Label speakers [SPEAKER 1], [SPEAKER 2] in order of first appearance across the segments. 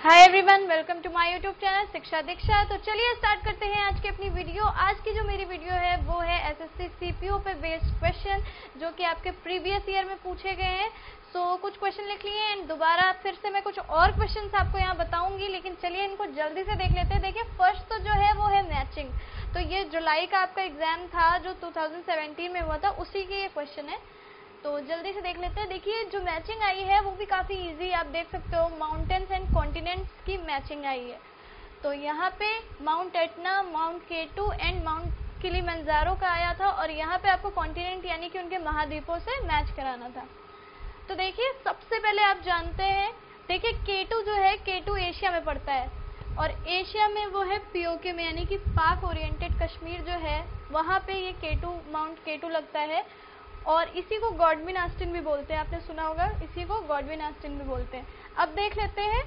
[SPEAKER 1] Hi everyone, welcome to my YouTube channel Shiksha Diksha. तो चलिए start करते हैं आज की अपनी वीडियो। आज की जो मेरी वीडियो है वो है एसएससी सीपीओ पे बेस्ड क्वेश्चन जो कि आपके प्रीवियस ईयर में पूछे गए हैं। सो कुछ क्वेश्चन लिख लिए एंड दोबारा फिर से मैं कुछ और क्वेश्चंस आपको यहाँ बताऊंगी, लेकिन चलिए इनको जल्दी से देख लेते हैं। देखिए फर्स्ट तो जो है वो है मैचिंग। तो ये जुलाई का आपका एग्जाम था जो 2017 में हुआ था, उसी के ये क्वेश्चन है। तो जल्दी से देख लेते हैं। देखिए जो मैचिंग आई है वो भी काफ़ी इजी, आप देख सकते हो माउंटेन्स एंड कॉन्टिनेंट्स की मैचिंग आई है। तो यहाँ पे Mount Etna, Mount K two and Mount Kilimanjaro का आया था, और यहाँ पे आपको कॉन्टिनेंट यानी कि उनके महाद्वीपों से मैच कराना था। तो देखिए सबसे पहले आप जानते हैं, देखिए केटू जो है, केटू एशिया में पड़ता है, और एशिया में वो है पीओके में, यानी कि पाक ओरिएंटेड कश्मीर जो है वहाँ पे ये केटू, माउंट केटू लगता है। और इसी को गॉडविन ऑस्टिन भी बोलते हैं, आपने सुना होगा, इसी को गॉडविन ऑस्टिन भी बोलते हैं। अब देख लेते हैं।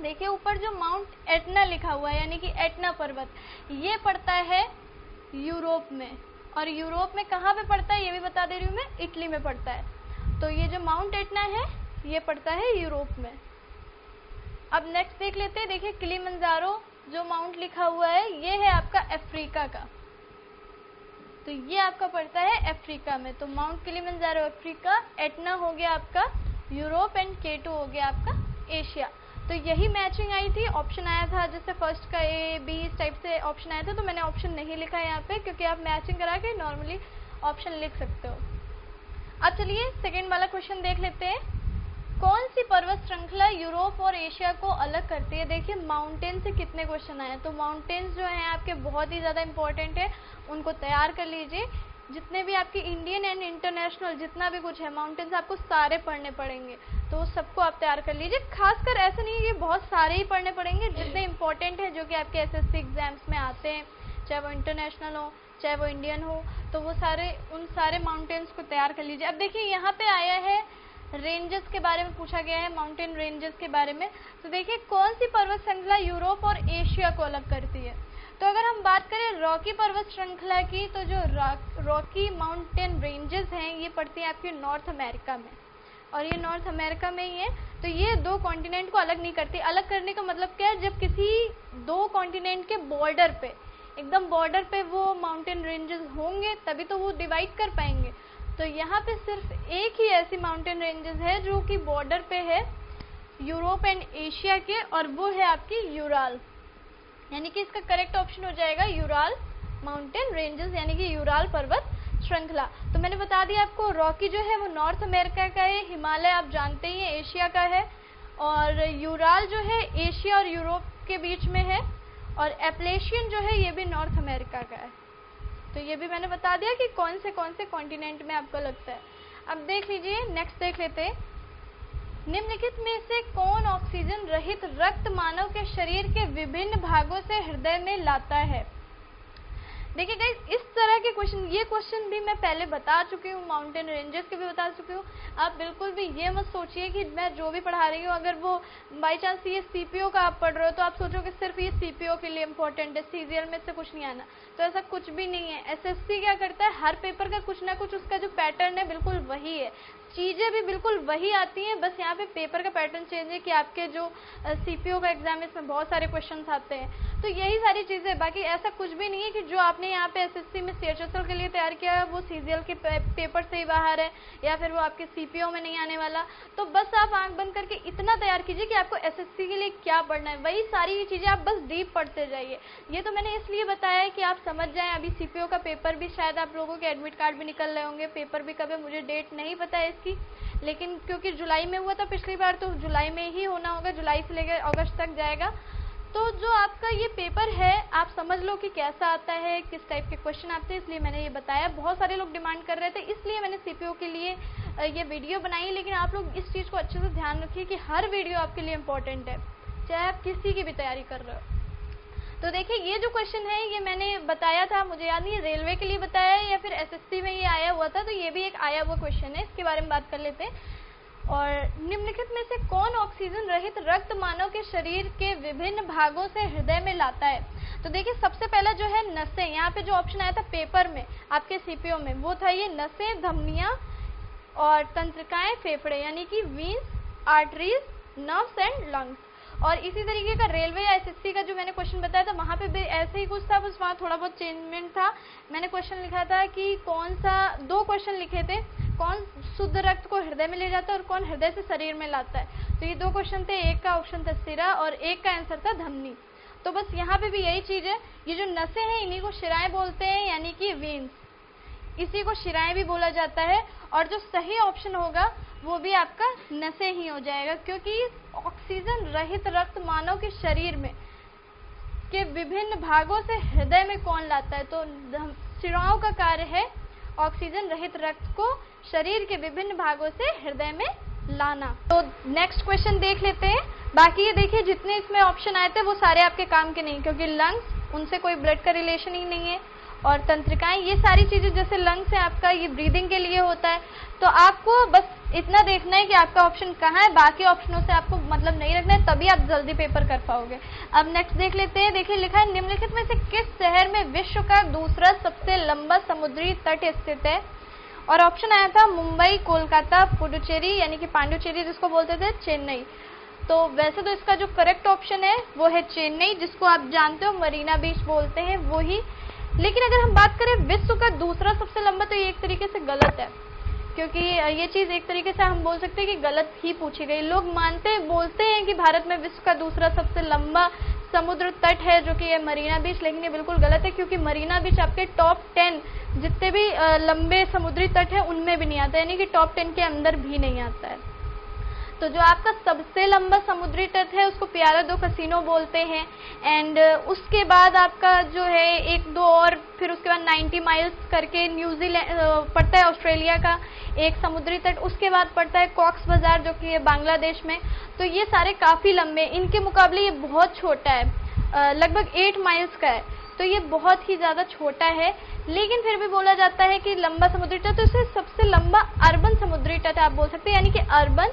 [SPEAKER 1] देखिए ऊपर जो माउंट एटना लिखा हुआ है, यानी कि एटना पर्वत, ये पड़ता है यूरोप में। और यूरोप में कहाँ पे पड़ता है ये भी बता दे रही हूँ मैं, इटली में पड़ता है। तो ये जो माउंट एटना है ये पड़ता है यूरोप में। अब नेक्स्ट देख लेते हैं। देखिए किलिमंजारो जो माउंट लिखा हुआ है ये है आपका अफ्रीका का, तो ये आपका पड़ता है अफ्रीका में। तो माउंट किलिमंजारो अफ्रीका, एटना हो गया आपका यूरोप एंड केटू हो गया आपका एशिया। तो यही मैचिंग आई थी। ऑप्शन आया था जैसे फर्स्ट का ए बी इस टाइप से ऑप्शन आया था, तो मैंने ऑप्शन नहीं लिखा है यहाँ पे, क्योंकि आप मैचिंग करा के नॉर्मली ऑप्शन लिख सकते हो। अब चलिए सेकेंड वाला क्वेश्चन देख लेते हैं। कौन सी पर्वत श्रृंखला यूरोप और एशिया को अलग करती है? देखिए माउंटेन से कितने क्वेश्चन आए, तो माउंटेन्स जो हैं आपके बहुत ही ज़्यादा इंपॉर्टेंट है, उनको तैयार कर लीजिए। जितने भी आपके इंडियन एंड इंटरनेशनल जितना भी कुछ है माउंटेन्स आपको सारे पढ़ने पड़ेंगे, तो सबको आप तैयार कर लीजिए। खासकर ऐसा नहीं है कि बहुत सारे ही पढ़ने पड़ेंगे, जितने इंपॉर्टेंट है जो कि आपके एसएससी एग्जाम्स में आते हैं, चाहे वो इंटरनेशनल हो चाहे वो इंडियन हो, तो वो सारे, उन सारे माउंटेन्स को तैयार कर लीजिए। अब देखिए यहाँ पे आया है रेंजेस के बारे में पूछा गया है, माउंटेन रेंजेस के बारे में। तो देखिए कौन सी पर्वत श्रृंखला यूरोप और एशिया को अलग करती है? तो अगर हम बात करें रॉकी पर्वत श्रृंखला की, तो जो रॉकी माउंटेन रेंजेस हैं ये पड़ती है आपके नॉर्थ अमेरिका में, और ये नॉर्थ अमेरिका में ही है। तो ये दो कॉन्टिनेंट को अलग नहीं करती। अलग करने का मतलब क्या है, जब किसी दो कॉन्टिनेंट के बॉर्डर पे, एकदम बॉर्डर पे वो माउंटेन रेंजेस होंगे तभी तो वो डिवाइड कर पाएंगे। तो यहाँ पे सिर्फ एक ही ऐसी माउंटेन रेंजेस है जो कि बॉर्डर पे है यूरोप एंड एशिया के, और वो है आपकी यूराल, यानी कि इसका करेक्ट ऑप्शन हो जाएगा यूराल माउंटेन रेंजेस, यानी कि यूराल पर्वत श्रृंखला। तो मैंने बता दिया आपको, रॉकी जो है वो नॉर्थ अमेरिका का है, हिमालय आप जानते ही हैं एशिया का है, और यूराल जो है एशिया और यूरोप के बीच में है, और एप्लेशियन जो है ये भी नॉर्थ अमेरिका का है। तो ये भी मैंने बता दिया कि कौन से कॉन्टिनेंट में आपको लगता है। अब देख लीजिए, नेक्स्ट देख लेते हैं। निम्नलिखित में से कौन ऑक्सीजन रहित रक्त मानव के शरीर के विभिन्न भागों से हृदय में लाता है? देखिए गाइस, इस तरह के क्वेश्चन, ये क्वेश्चन भी मैं पहले बता चुकी हूँ, माउंटेन रेंजेस के भी बता चुकी हूँ। आप बिल्कुल भी ये मत सोचिए कि मैं जो भी पढ़ा रही हूँ, अगर वो बाई चांस ये सीपीओ का आप पढ़ रहे हो तो आप सोचोगे सिर्फ ये सीपीओ के लिए इम्पोर्टेंट है, सीजीएल में से कुछ नहीं आना। तो ऐसा कुछ भी नहीं है। एसएससी क्या करता है, हर पेपर का कुछ ना कुछ उसका जो पैटर्न है बिल्कुल वही है, चीज़ें भी बिल्कुल वही आती हैं, बस यहाँ पे पेपर का पैटर्न चेंज है कि आपके जो सीपीओ का एग्जाम है इसमें बहुत सारे क्वेश्चंस आते हैं। तो यही सारी चीज़ें, बाकी ऐसा कुछ भी नहीं है कि जो आपने यहाँ पे एसएससी में सीएचएसएल के लिए तैयार किया है वो सीजीएल के पेपर से ही बाहर है, या फिर वो आपके सीपीओ में नहीं आने वाला। तो बस आप आंख बंद करके इतना तैयार कीजिए कि आपको एसएससी के लिए क्या पढ़ना है, वही सारी चीज़ें आप बस डीप पढ़ते जाइए। ये तो मैंने इसलिए बताया है कि आप समझ जाएं। अभी सीपीओ का पेपर भी शायद आप लोगों के एडमिट कार्ड भी निकल रहे होंगे, पेपर भी कब है मुझे डेट नहीं पता है इसकी, लेकिन क्योंकि जुलाई में हुआ था पिछली बार, तो जुलाई में ही होना होगा, जुलाई से लेकर अगस्त तक जाएगा। तो जो आपका ये पेपर है आप समझ लो कि कैसा आता है, किस टाइप के क्वेश्चन आते हैं, इसलिए मैंने ये बताया। बहुत सारे लोग डिमांड कर रहे थे, इसलिए मैंने सीपीओ के लिए ये वीडियो बनाई। लेकिन आप लोग इस चीज़ को अच्छे से ध्यान रखिए कि हर वीडियो आपके लिए इम्पोर्टेंट है, चाहे आप किसी की भी तैयारी कर रहे हो। तो देखिए ये जो क्वेश्चन है ये मैंने बताया था, मुझे याद नहीं रेलवे के लिए बताया है या फिर एसएससी में ये आया हुआ था, तो ये भी एक आया हुआ क्वेश्चन है, इसके बारे में बात कर लेते हैं। और निम्नलिखित में से कौन ऑक्सीजन रहित रक्त मानव के शरीर के विभिन्न भागों से हृदय में लाता है? तो देखिए सबसे पहला जो है नसें, यहाँ पे जो ऑप्शन आया था पेपर में आपके सीपीओ में वो था ये नसें, धमनियां और तंत्रिकाएं, फेफड़े, यानी कि veins, arteries, nerves and lungs. और इसी तरीके का रेलवे या एसएससी का जो मैंने क्वेश्चन बताया था वहाँ पे भी ऐसे ही कुछ था, बस वहाँ थोड़ा बहुत चेंजमेंट था। मैंने क्वेश्चन लिखा था कि कौन सा, 2 क्वेश्चन लिखे थे, कौन शुद्ध रक्त को हृदय में ले जाता है और कौन हृदय से शरीर में लाता है। तो ये 2 क्वेश्चन थे, एक का ऑप्शन था सिरा और एक का आंसर था धमनी। तो बस यहाँ पे भी यही चीज है, ये जो नसें हैं इन्हीं को शिराएं बोलते हैं, यानी कि वेन्स, इसी को शिराएं भी बोला जाता है। और जो सही ऑप्शन होगा वो भी आपका नसें ही हो जाएगा, क्योंकि ऑक्सीजन रहित रक्त मानव के शरीर में के विभिन्न भागों से हृदय में कौन लाता है, तो शिराओं का कार्य है ऑक्सीजन रहित रक्त को शरीर के विभिन्न भागों से हृदय में लाना। तो नेक्स्ट क्वेश्चन देख लेते हैं। बाकी ये देखिए जितने इसमें ऑप्शन आए थे वो सारे आपके काम के नहीं, क्योंकि लंग्स, उनसे कोई ब्लड का रिलेशन ही नहीं है, और तंत्रिकाएं, ये सारी चीजें जैसे लंग्स है आपका, ये ब्रीदिंग के लिए होता है। तो आपको बस इतना देखना है कि आपका ऑप्शन कहाँ है, बाकी ऑप्शनों से आपको मतलब नहीं रखना है, तभी आप जल्दी पेपर कर पाओगे। अब नेक्स्ट देख लेते हैं। देखिए लिखा है निम्नलिखित में से किस शहर में विश्व का दूसरा सबसे लंबा समुद्री तट स्थित है, और ऑप्शन आया था मुंबई, कोलकाता, पुडुचेरी यानी कि पांडुचेरी जिसको बोलते थे, चेन्नई। तो वैसे तो इसका जो करेक्ट ऑप्शन है वो है चेन्नई, जिसको आप जानते हो मरीना बीच बोलते हैं, वही। लेकिन अगर हम बात करें विश्व का दूसरा सबसे लंबा, तो ये एक तरीके से गलत है, क्योंकि ये चीज एक तरीके से हम बोल सकते हैं कि गलत ही पूछी गई। लोग बोलते हैं कि भारत में विश्व का दूसरा सबसे लंबा समुद्र तट है जो कि है मरीना बीच, लेकिन ये बिल्कुल गलत है, क्योंकि मरीना बीच आपके टॉप 10 जितने भी लंबे समुद्री तट है उनमें भी नहीं आता, यानी कि टॉप 10 के अंदर भी नहीं आता है। तो जो आपका सबसे लंबा समुद्री तट है उसको प्यारा दो कसिनो बोलते हैं। एंड उसके बाद आपका जो है 1-2 और फिर उसके बाद 90 माइल्स करके न्यूजीलैंड पड़ता है, ऑस्ट्रेलिया का एक समुद्री तट। उसके बाद पड़ता है कॉक्स बाजार जो कि है बांग्लादेश में। तो ये सारे काफ़ी लंबे, इनके मुकाबले ये बहुत छोटा है, लगभग 8 माइल्स का है, तो ये बहुत ही ज़्यादा छोटा है। लेकिन फिर भी बोला जाता है कि लंबा समुद्री तट, तो इसे सबसे लंबा अर्बन समुद्री तट आप बोल सकते हैं, यानी कि अर्बन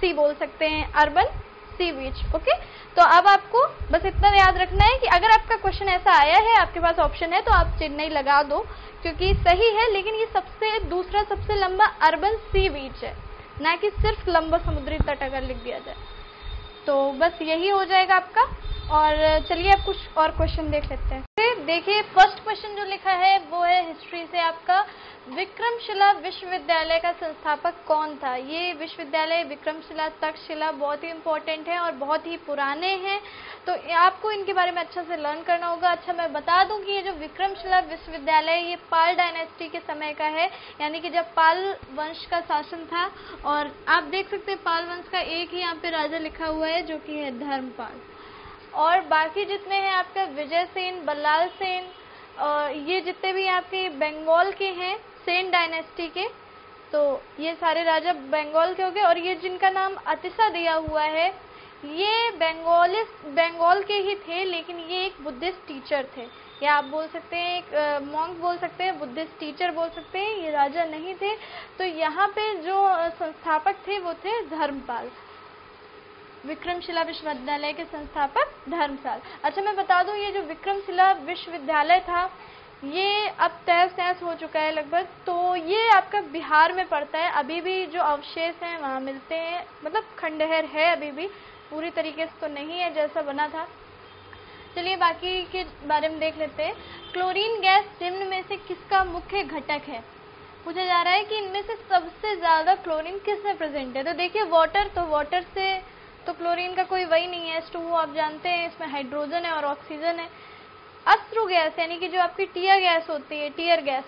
[SPEAKER 1] सी बोल सकते हैं, अर्बन सी बीच। ओके, तो अब आपको बस इतना याद रखना है कि अगर आपका क्वेश्चन ऐसा आया है, आपके पास ऑप्शन है, तो आप चेन्नई लगा दो क्योंकि सही है, लेकिन ये दूसरा सबसे लंबा अर्बन सी बीच है, ना कि सिर्फ लंबा समुद्री तट अगर लिख दिया जाए। तो बस यही हो जाएगा आपका। और चलिए अब कुछ और क्वेश्चन देख लेते हैं। देखिए फर्स्ट क्वेश्चन जो लिखा है वो है हिस्ट्री से आपका, विक्रमशिला विश्वविद्यालय का संस्थापक कौन था। ये विश्वविद्यालय विक्रमशिला, तक्षशिला बहुत ही इंपॉर्टेंट है और बहुत ही पुराने हैं, तो आपको इनके बारे में अच्छे से लर्न करना होगा। अच्छा मैं बता दूं कि ये जो विक्रमशिला विश्वविद्यालय ये पाल डायनेस्टी के समय का है, यानी कि जब पाल वंश का शासन था। और आप देख सकते हैं पाल वंश का एक ही यहाँ पे राजा लिखा हुआ है जो कि है धर्मपाल, और बाकी जितने हैं आपका विजय सेन, बल्लाल सेन, ये जितने भी आपके बंगाल के हैं सेन डायनेस्टी के, तो ये सारे राजा बंगाल के हो गए। और ये जिनका नाम अतिसा दिया हुआ है ये बंगाल के ही थे, लेकिन ये एक बुद्धिस्ट टीचर थे, या आप बोल सकते हैं एक मॉन्क बोल सकते हैं, बुद्धिस्ट टीचर बोल सकते हैं, ये राजा नहीं थे। तो यहाँ पे जो संस्थापक थे वो थे धर्मपाल, विक्रमशिला विश्वविद्यालय के संस्थापक धर्मपाल। अच्छा मैं बता दूं ये जो विक्रमशिला विश्वविद्यालय था ये अब तहस-नहस हो चुका है लगभग, तो ये आपका बिहार में पड़ता है। अभी भी जो अवशेष हैं वहाँ मिलते हैं, मतलब खंडहर है अभी भी, पूरी तरीके से तो नहीं है जैसा बना था। चलिए बाकी के बारे में देख लेते हैं। क्लोरीन गैस निम्न में से किसका मुख्य घटक है। पूछा जा रहा है कि इनमें से सबसे ज्यादा क्लोरीन किसमें प्रेजेंट है। तो देखिए वाटर, तो वाटर से तो क्लोरीन का कोई वही नहीं है, H2O आप जानते हैं, इसमें हाइड्रोजन है और ऑक्सीजन है। अश्रु गैस यानी कि जो आपकी टीयर गैस होती है, टीयर गैस,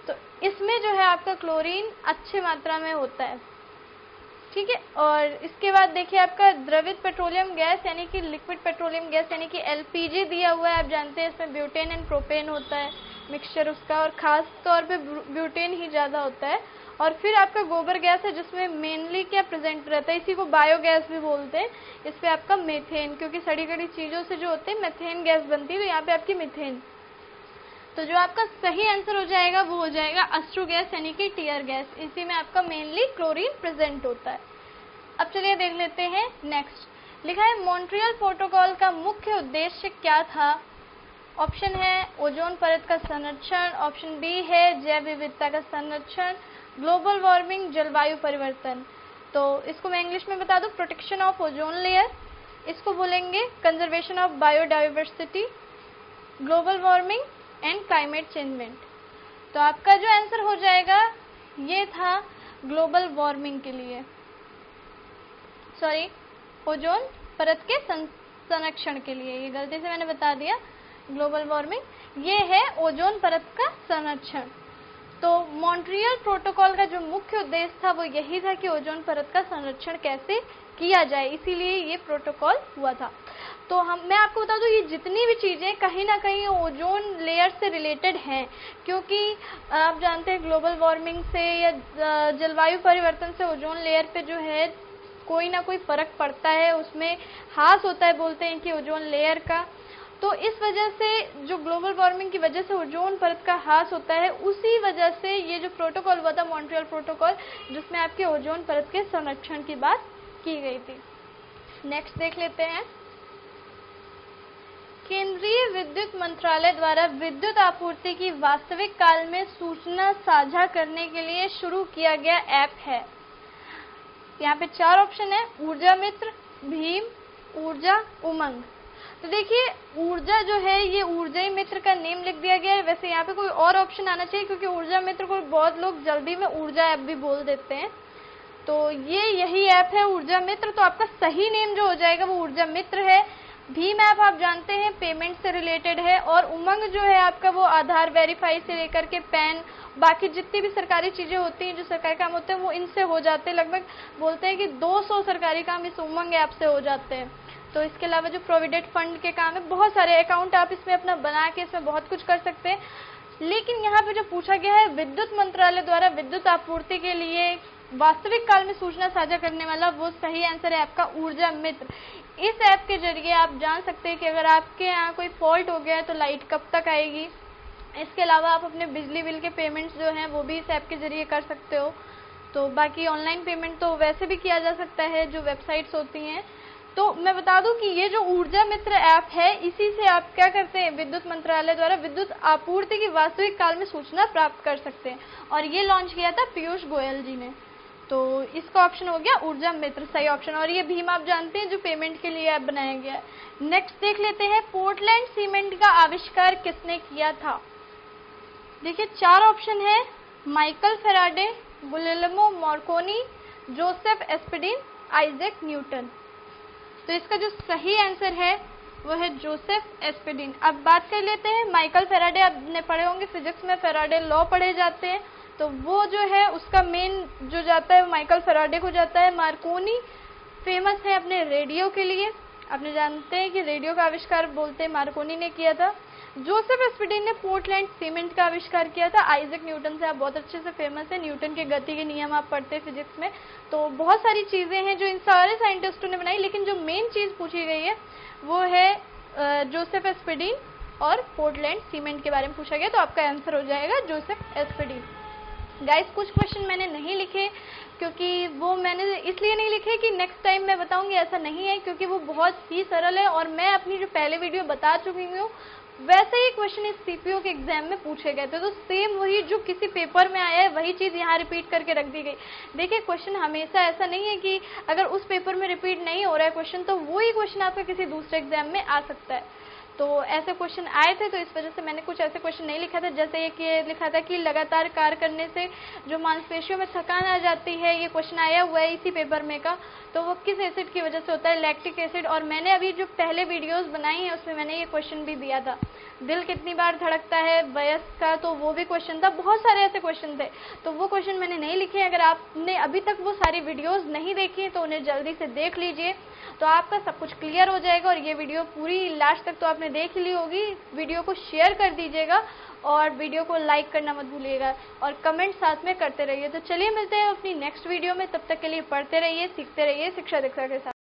[SPEAKER 1] तो इसमें जो है आपका क्लोरीन अच्छी मात्रा में होता है, ठीक है। और इसके बाद देखिए आपका द्रवित पेट्रोलियम गैस यानी कि लिक्विड पेट्रोलियम गैस यानी कि LPG दिया हुआ है, आप जानते हैं इसमें ब्यूटेन एंड प्रोपेन होता है मिक्सचर उसका, और खास तौर पे ब्यूटेन ही ज़्यादा होता है। और फिर आपका गोबर गैस है जिसमें मेनली क्या प्रेजेंट रहता है, इसी को बायोगैस भी बोलते हैं। इस पे आपका मीथेन, क्योंकि सड़ी गली चीज़ों से जो होते हैं मीथेन गैस बनती है, तो यहाँ पे आपकी मीथेन। तो जो आपका सही आंसर हो जाएगा वो हो जाएगा अश्रु गैस यानी कि टीयर गैस, इसी में आपका मेनली क्लोरीन प्रेजेंट होता है। अब चलिए देख लेते हैं नेक्स्ट। लिखा है मॉन्ट्रियल प्रोटोकॉल का मुख्य उद्देश्य क्या था। ऑप्शन है ओजोन परत का संरक्षण, ऑप्शन बी है जैव विविधता का संरक्षण, ग्लोबल वार्मिंग, जलवायु परिवर्तन। तो इसको मैं इंग्लिश में बता दूं, प्रोटेक्शन ऑफ ओजोन लेयर, इसको बोलेंगे conservation of biodiversity, global warming and climate changement. तो आपका जो आंसर हो जाएगा ये था ग्लोबल वार्मिंग के लिए, सॉरी ओजोन परत के संरक्षण के लिए, ये गलती से मैंने बता दिया। ग्लोबल वार्मिंग ये है ओजोन परत का संरक्षण। तो मॉन्ट्रियल प्रोटोकॉल का जो मुख्य उद्देश्य था वो यही था कि ओजोन परत का संरक्षण कैसे किया जाए, इसीलिए ये प्रोटोकॉल हुआ था। तो मैं आपको बता दूं, ये जितनी भी चीज़ें कहीं ना कहीं ओजोन लेयर से रिलेटेड हैं, क्योंकि आप जानते हैं ग्लोबल वार्मिंग से या जलवायु परिवर्तन से ओजोन लेयर पे जो है कोई ना कोई फर्क पड़ता है, उसमें ह्रास होता है, बोलते हैं कि ओजोन लेयर का। तो इस वजह से जो ग्लोबल वार्मिंग की वजह से ओजोन परत का ह्रास होता है, उसी वजह से ये जो प्रोटोकॉल हुआ था मॉन्ट्रियल प्रोटोकॉल, जिसमें आपके ओजोन परत के संरक्षण की बात की गई थी। नेक्स्ट देख लेते हैं। केंद्रीय विद्युत मंत्रालय द्वारा विद्युत आपूर्ति की वास्तविक काल में सूचना साझा करने के लिए शुरू किया गया ऐप है। यहाँ पे 4 ऑप्शन है, ऊर्जा मित्र, भीम, ऊर्जा, उमंग। तो देखिए ऊर्जा जो है ये ऊर्जा ही मित्र का नेम लिख दिया गया है, वैसे यहाँ पे कोई और ऑप्शन आना चाहिए क्योंकि ऊर्जा मित्र को बहुत लोग जल्दी में ऊर्जा ऐप भी बोल देते हैं। तो ये यही ऐप है ऊर्जा मित्र, तो आपका सही नेम जो हो जाएगा वो ऊर्जा मित्र है। भीम ऐप आप जानते हैं पेमेंट से रिलेटेड है, और उमंग जो है आपका वो आधार वेरीफाई से लेकर के पैन, बाकी जितनी भी सरकारी चीज़ें होती हैं, जो सरकारी काम होते हैं वो इनसे हो जाते हैं। लगभग बोलते हैं कि 200 सरकारी काम इस उमंग ऐप से हो जाते हैं। तो इसके अलावा जो प्रोविडेंट फंड के काम है, बहुत सारे अकाउंट आप इसमें अपना बना के इसमें बहुत कुछ कर सकते हैं। लेकिन यहाँ पे जो पूछा गया है विद्युत मंत्रालय द्वारा विद्युत आपूर्ति के लिए वास्तविक काल में सूचना साझा करने वाला, वो सही आंसर है आपका ऊर्जा मित्र। इस ऐप के जरिए आप जान सकते हैं कि अगर आपके यहाँ कोई फॉल्ट हो गया है तो लाइट कब तक आएगी। इसके अलावा आप अपने बिजली बिल के पेमेंट्स जो हैं वो भी इस ऐप के जरिए कर सकते हो। तो बाकी ऑनलाइन पेमेंट तो वैसे भी किया जा सकता है जो वेबसाइट्स होती हैं। तो मैं बता दूं कि ये जो ऊर्जा मित्र ऐप है, इसी से आप क्या करते हैं, विद्युत मंत्रालय द्वारा विद्युत आपूर्ति की वास्तविक काल में सूचना प्राप्त कर सकते हैं, और ये लॉन्च किया था पीयूष गोयल जी ने। तो इसका ऑप्शन हो गया ऊर्जा मित्र सही ऑप्शन। और ये भीम आप जानते हैं जो पेमेंट के लिए ऐप बनाया गया है। नेक्स्ट देख लेते हैं, पोर्टलैंड सीमेंट का आविष्कार किसने किया था। देखिए 4 ऑप्शन है, Michael Faraday, Guglielmo Marconi, Joseph Aspdin, Isaac Newton. तो इसका जो सही आंसर है वो है जोसेफ एस्पेडिन। अब बात कर लेते हैं माइकल फेराडे, आपने पढ़े होंगे फिजिक्स में फेराडे लॉ पढ़े जाते हैं, तो वो जो है उसका मेन जो जाता है माइकल फेराडे को जाता है। मार्कोनी फेमस है अपने रेडियो के लिए, आपने जानते हैं कि रेडियो का आविष्कार बोलते हैं मार्कोनी ने किया था। जोसेफ एस्पेडिन ने पोर्टलैंड सीमेंट का आविष्कार किया था। आइजैक न्यूटन से आप बहुत अच्छे से फेमस है, न्यूटन के गति के नियम आप पढ़ते हैं फिजिक्स में। तो बहुत सारी चीज़ें हैं जो इन सारे साइंटिस्टों ने बनाई, लेकिन जो मेन चीज़ पूछी गई है वो है जोसेफ एस्पेडिन और पोर्टलैंड सीमेंट के बारे में पूछा गया। तो आपका आंसर हो जाएगा जोसेफ एस्पेडिन। गाइस कुछ क्वेश्चन मैंने नहीं लिखे, क्योंकि वो मैंने इसलिए नहीं लिखे कि नेक्स्ट टाइम मैं बताऊंगी, ऐसा नहीं है, क्योंकि वो बहुत ही सरल है और मैं अपनी जो पहले वीडियो बता चुकी हूँ वैसे ही क्वेश्चन इस सीपीओ के एग्जाम में पूछे गए थे। तो सेम वही जो किसी पेपर में आया है वही चीज़ यहाँ रिपीट करके रख दी गई। देखिए क्वेश्चन हमेशा ऐसा नहीं है कि अगर उस पेपर में रिपीट नहीं हो रहा है क्वेश्चन तो वही क्वेश्चन आपका किसी दूसरे एग्जाम में आ सकता है। तो ऐसे क्वेश्चन आए थे, तो इस वजह से मैंने कुछ ऐसे क्वेश्चन नहीं लिखा था। जैसे ये लिखा था कि लगातार कार्य करने से जो मांसपेशियों में थकान आ जाती है, ये क्वेश्चन आया हुआ है इसी पेपर में का, तो वो किस एसिड की वजह से होता है, लैक्टिक एसिड। और मैंने अभी जो पहले वीडियोस बनाई हैं उसमें मैंने ये क्वेश्चन भी दिया था। दिल कितनी बार धड़कता है वयस्क का, तो वो भी क्वेश्चन था। बहुत सारे ऐसे क्वेश्चन थे, तो वो क्वेश्चन मैंने नहीं लिखे। अगर आपने अभी तक वो सारी वीडियोस नहीं देखी तो उन्हें जल्दी से देख लीजिए, तो आपका सब कुछ क्लियर हो जाएगा। और ये वीडियो पूरी लास्ट तक तो आपने देख ली होगी। वीडियो को शेयर कर दीजिएगा और वीडियो को लाइक करना मत भूलिएगा, और कमेंट साथ में करते रहिए। तो चलिए मिलते हैं अपनी नेक्स्ट वीडियो में, तब तक के लिए पढ़ते रहिए, सीखते रहिए शिक्षा दीक्षा के साथ।